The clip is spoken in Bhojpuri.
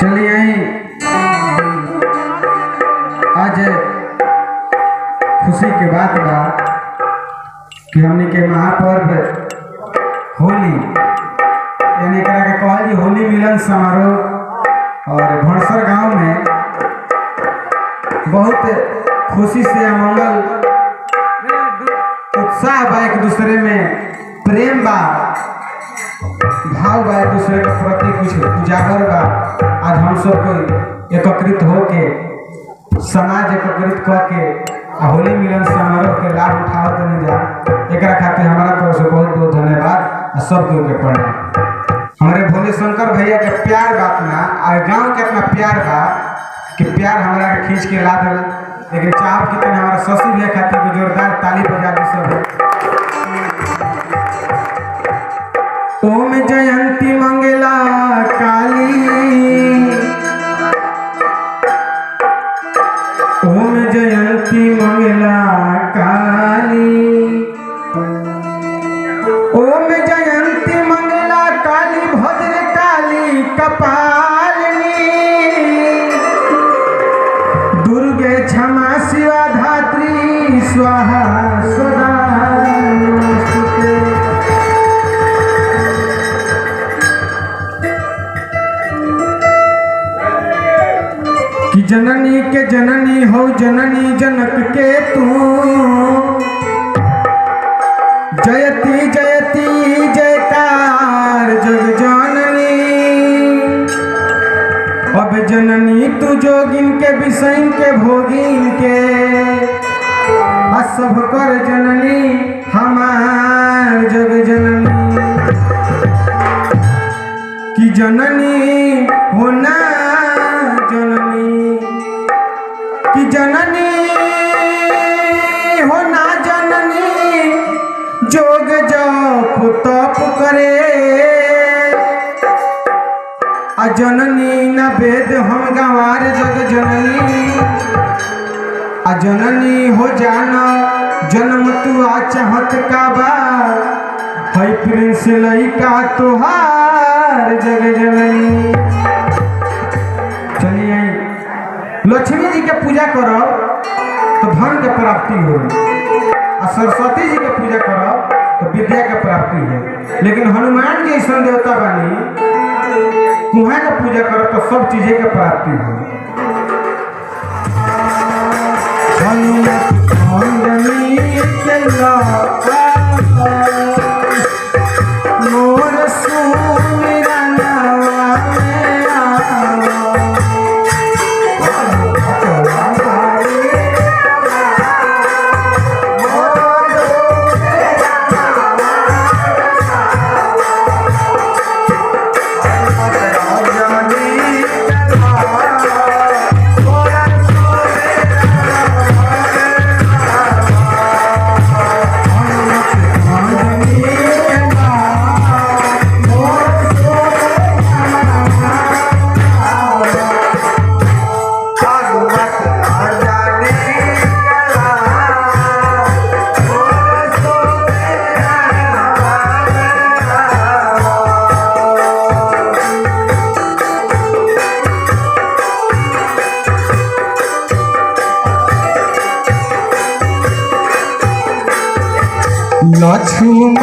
चलिए आज खुशी के बात बा कि हमने के महापर्व होली यानी कहल जी होली मिलन समारोह और भड़सर गांव में बहुत खुशी से अमंगल उत्साह बा, एक दूसरे में प्रेम बा, भाव बा, एक दूसरे के प्रति कुछ उजागर बा। आज हम सब एकत्रित होके समाज एकत्रित करके होली मिलन समारोह के लाभ उठावत नहीं जा, एक खातिर हमारा तरफ से बहुत बहुत धन्यवाद। सब के पढ़े हमारे भोले शंकर भैया के प्यार बात ना और गांव के इतना प्यार बा कि प्यार हमारा के खींच के ला दे। लेकिन चाहब कि हमारा शशि भैया खातिर को जोरदार ताली बजा दी सब। ओम जयंती मंगला काली, ओम जयंती मंगला काली, ओम जयंती मंगला काली, भद्र काली कपालिनी, दुर्गे क्षमा शिवा धात्री स्वाहा सदा नमस्ते। कि जननी के जननी हो जननी जनक के तू, जयती जयती जयकार जग जननी। अब जननी तू जोगिन के विषयन के भोगिन के, सब कर जननी हमार जग जननी। कि जननी होना जननी, कि जननी होना जननी, जोग जप तप करे। जननी न वेद हम गंवार जग जननी। जननी हो जाना जन्म तू आ चाहत का बा, है प्रिंस लइका तुहार जग जननी। चलिए लक्ष्मी जी के पूजा करो तो धन के प्राप्ति हो, और सरस्वती जी के पूजा करो तो विद्या के प्राप्ति हो। लेकिन हनुमान जी ऐसा देवता बानी, कुहा के पूजा करो तो सब चीजें के प्राप्ति हो। मोर सुमिरा लक्ष्मण